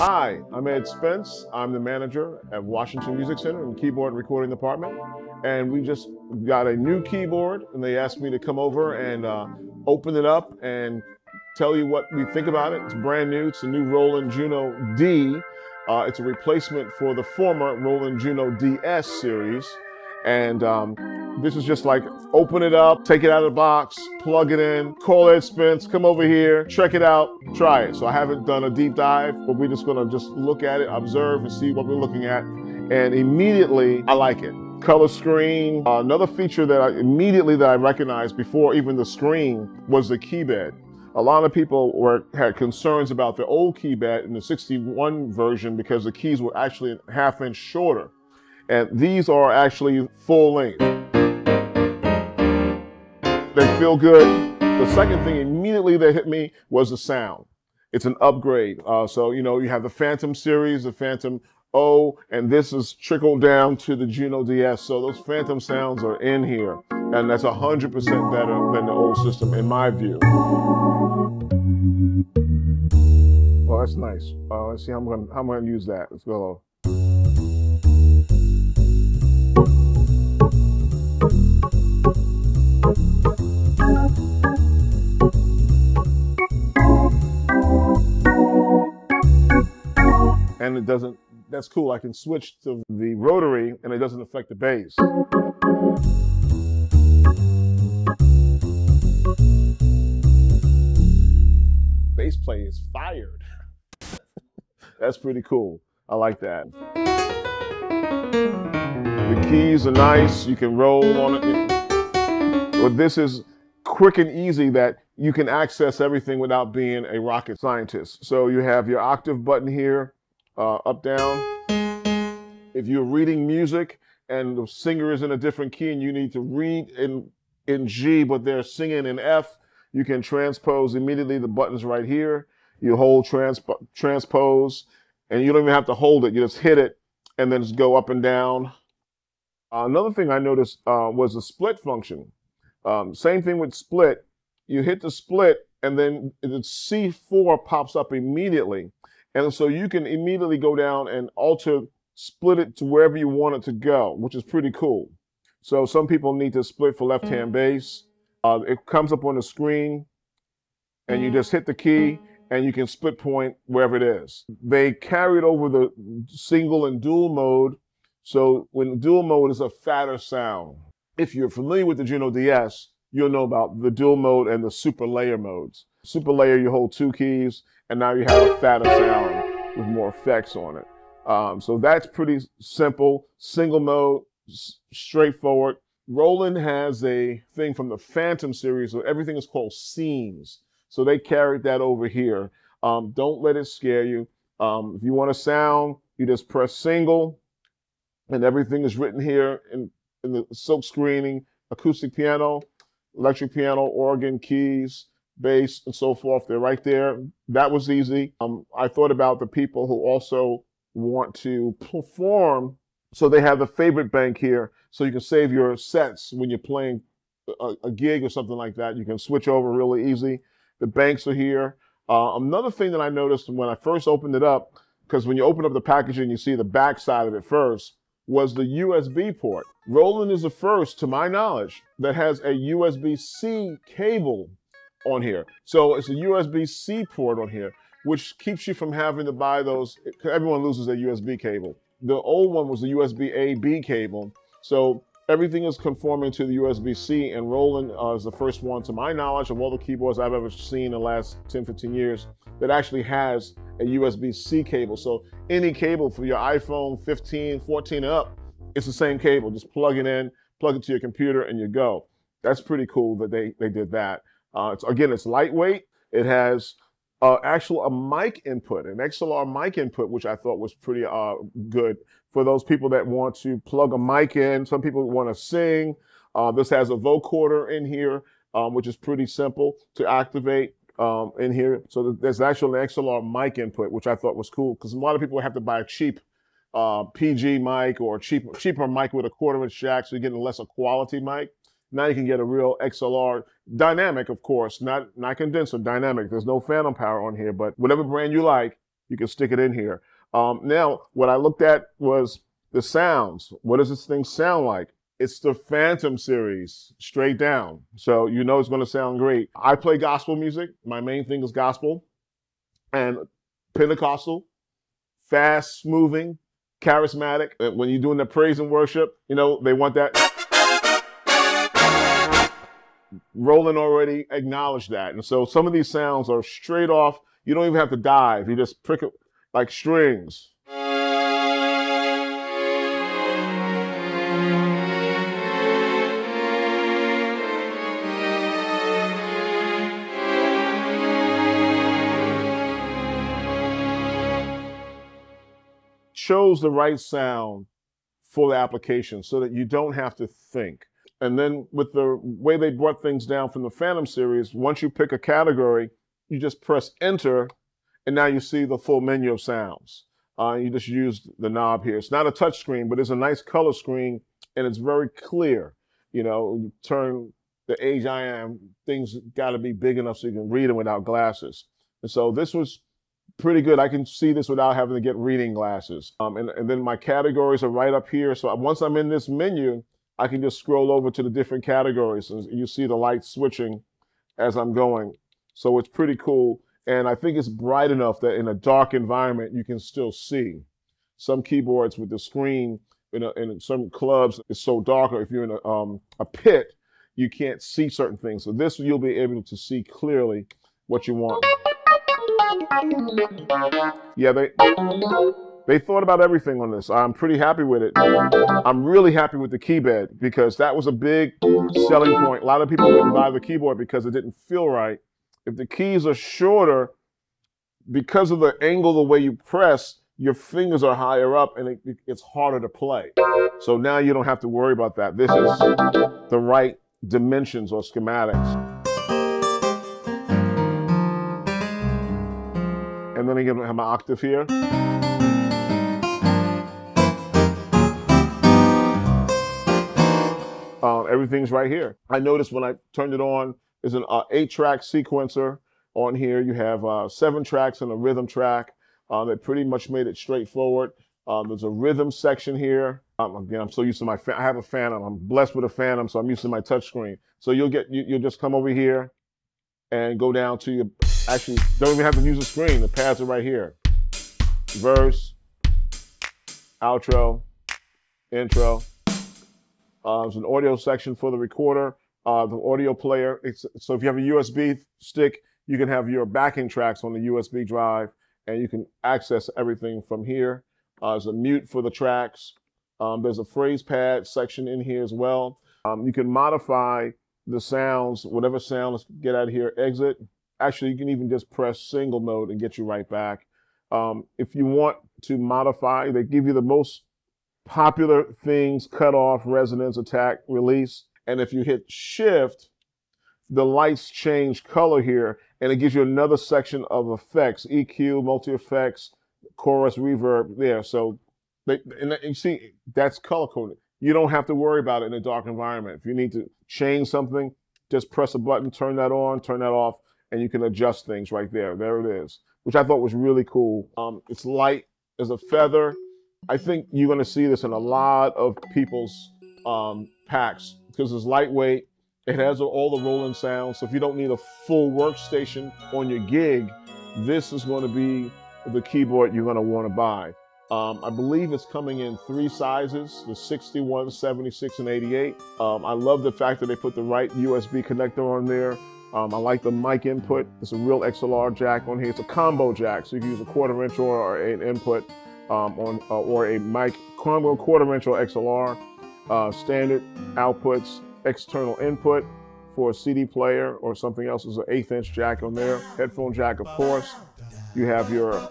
Hi, I'm Ed Spence. I'm the manager at Washington Music Center in the keyboard recording department. And we just got a new keyboard, and they asked me to come over and open it up and tell you what we think about it. It's brand new. It's a new Roland JUNO-D. It's a replacement for the former Roland JUNO-DS series. And this is just like, open it up, take it out of the box, plug it in, call Ed Spence, come over here, check it out, try it. So I haven't done a deep dive, but we're just gonna just look at it, observe and see what we're looking at. And immediately, I like it. Color screen. Another feature that I recognized before even the screen was the Keybed. A lot of people had concerns about the old Keybed in the 61 version because the keys were actually a ½ inch shorter. And these are actually full length. They feel good. The second thing immediately that hit me was the sound. It's an upgrade. So, you know, you have the Phantom series, the Phantom O, and this is trickled down to the JUNO-DS. So those Phantom sounds are in here. And that's 100% better than the old system, in my view. Oh, that's nice. Let's see how I'm gonna use that. Let's go. And it doesn't, that's cool. I can switch to the rotary and it doesn't affect the bass. Bass play is fired. That's pretty cool. I like that. The keys are nice. You can roll on it. But this is quick and easy that you can access everything without being a rocket scientist. So you have your octave button here, up, down. If you're reading music and the singer is in a different key and you need to read in G, but they're singing in F, you can transpose immediately. The button's right here. You hold transpose, and you don't even have to hold it. You just hit it and then just go up and down. Another thing I noticed was the split function. Same thing with split. You hit the split and then the C4 pops up immediately. And so you can immediately go down and split it to wherever you want it to go, which is pretty cool. So some people need to split for left-hand bass. It comes up on the screen and you just hit the key and you can split point wherever it is. They carried over the single and dual mode. So when dual mode is a fatter sound. If you're familiar with the JUNO-DS, you'll know about the dual mode and the super layer modes. Super layer, you hold 2 keys, and now you have a fatter sound with more effects on it. So that's pretty simple. Single mode, straightforward. Roland has a thing from the Phantom series where everything is called scenes. So they carried that over here. Don't let it scare you. If you want a sound, you just press single, and everything is written here in the silk screening, acoustic piano, electric piano, organ, keys, bass, and so forth. They're right there. That was easy. I thought about the people who also want to perform. So they have the favorite bank here. So you can save your sets when you're playing a gig or something like that. You can switch over really easy. The banks are here. Another thing that I noticed when I first opened it up, because when you open up the packaging, you see the back side of it first, was the USB port. Roland is the first, to my knowledge, that has a USB-C cable on here. So it's a USB-C port on here, which keeps you from having to buy those. Everyone loses their USB cable. The old one was the USB-A-B cable. So everything is conforming to the USB-C, and Roland is the first one, to my knowledge, of all the keyboards I've ever seen in the last 10, 15 years, that actually has a USB-C cable. So any cable for your iPhone 15, 14 and up, it's the same cable. Just plug it in, plug it to your computer, and you go. That's pretty cool that they did that. Again, it's lightweight. It has actual a mic input, an XLR mic input, which I thought was pretty good for those people that want to plug a mic in. Some people want to sing. This has a vocoder in here, which is pretty simple to activate in here. So there's actually an XLR mic input, which I thought was cool, because a lot of people have to buy a cheap PG mic or cheaper mic with a 1/4 inch jack, so you're getting less a quality mic. Now you can get a real XLR, dynamic, of course, not condenser, dynamic. There's no phantom power on here, but whatever brand you like, You can stick it in here. Now, what I looked at was the sounds. What does this thing sound like? It's the Phantom series, straight down. So you know it's going to sound great. I play gospel music. My main thing is gospel and Pentecostal, fast moving, charismatic. When you're doing the praise and worship, you know, they want that. Roland already acknowledged that. And so some of these sounds are straight off. You don't even have to dive. You just prick it like strings. Chose the right sound for the application so that you don't have to think. And then with the way they brought things down from the Phantom series, once you pick a category, you just press enter, and now you see the full menu of sounds. You just use the knob here. It's not a touch screen, but it's a nice color screen, and it's very clear. You know, you turn the age I am, things got to be big enough so you can read them without glasses. And so this was pretty good. I can see this without having to get reading glasses. And then my categories are right up here. So once I'm in this menu, I can just scroll over to the different categories, and you see the lights switching as I'm going. So it's pretty cool. And I think it's bright enough that in a dark environment, you can still see. Some keyboards with the screen in some clubs, it's so dark, or if you're in a pit, you can't see certain things. So this, you'll be able to see clearly what you want. Yeah, they thought about everything on this. I'm pretty happy with it. I'm really happy with the Keybed because that was a big selling point. A lot of people wouldn't buy the keyboard because it didn't feel right. If the keys are shorter, because of the angle, the way you press, your fingers are higher up and it's harder to play. So now you don't have to worry about that. This is the right dimensions or schematics. And then I have my octave here. Everything's right here. I noticed when I turned it on, there's an 8-track sequencer on here. You have 7 tracks and a rhythm track. That pretty much made it straightforward. There's a rhythm section here. Again, I'm so used to my I have a Phantom. I'm blessed with a Phantom, so I'm used to my touchscreen. So you'll just come over here and go down to your. Actually, don't even have to use the screen. The pads are right here. Verse, outro, intro. There's an audio section for the recorder, the audio player. So if you have a USB stick, you can have your backing tracks on the USB drive, and you can access everything from here. There's a mute for the tracks. There's a phrase pad section in here as well. You can modify the sounds, whatever sound, let's get out of here, exit. Actually, you can even just press single mode and get you right back. If you want to modify, they give you the most popular things: cut off, resonance, attack, release. And if you hit shift, the lights change color here, and it gives you another section of effects: EQ, multi-effects, chorus, reverb there. So and you see, that's color coded. You don't have to worry about it in a dark environment. If you need to change something, just press a button, turn that on, turn that off, and you can adjust things right there. There it is, which I thought was really cool. It's light as a feather. I think you're going to see this in a lot of people's packs because it's lightweight. It has all the Roland sounds. So if you don't need a full workstation on your gig, this is going to be the keyboard you're going to want to buy. I believe it's coming in 3 sizes, the 61, 76, and 88. I love the fact that they put the right USB connector on there. I like the mic input. It's a real XLR jack on here. It's a combo jack, so you can use a 1/4 inch or an input or a mic combo 1/4 inch or XLR. Standard outputs, external input for a CD player or something else is an 1/8 inch jack on there. Headphone jack, of course. You have your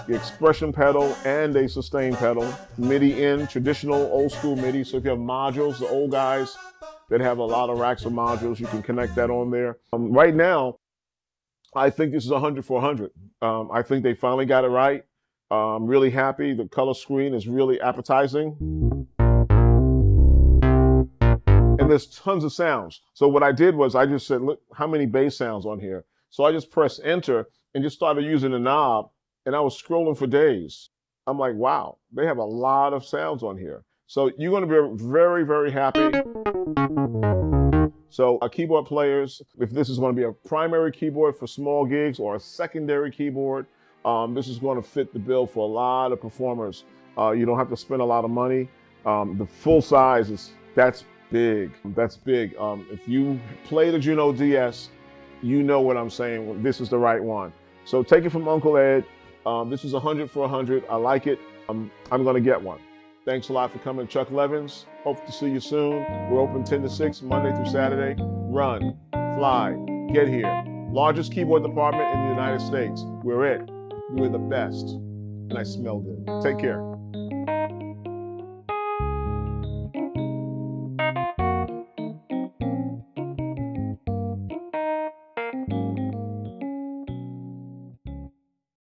expression pedal and a sustain pedal. MIDI in, traditional old school MIDI. So if you have modules, the old guys that have a lot of racks of modules, you can connect that on there. Right now, I think this is 100 for 100. I think they finally got it right. I'm really happy. The color screen is really appetizing. And there's tons of sounds. So what I did was I just said, look, how many bass sounds on here? So I just pressed enter and just started using the knob And I was scrolling for days. I'm like, wow, they have a lot of sounds on here. So you're going to be very, very happy. So keyboard players, if this is going to be a primary keyboard for small gigs or a secondary keyboard, this is going to fit the bill for a lot of performers. You don't have to spend a lot of money. The full size that's big. That's big. If you play the Juno DS, you know what I'm saying. This is the right one. So take it from Uncle Ed. This is 100 for 100. I like it. I'm going to get one. Thanks a lot for coming to Chuck Levin's. Hope to see you soon. We're open 10 to 6, Monday through Saturday. Run, fly, get here. Largest keyboard department in the United States. We're it. We're the best. And I smell good. Take care.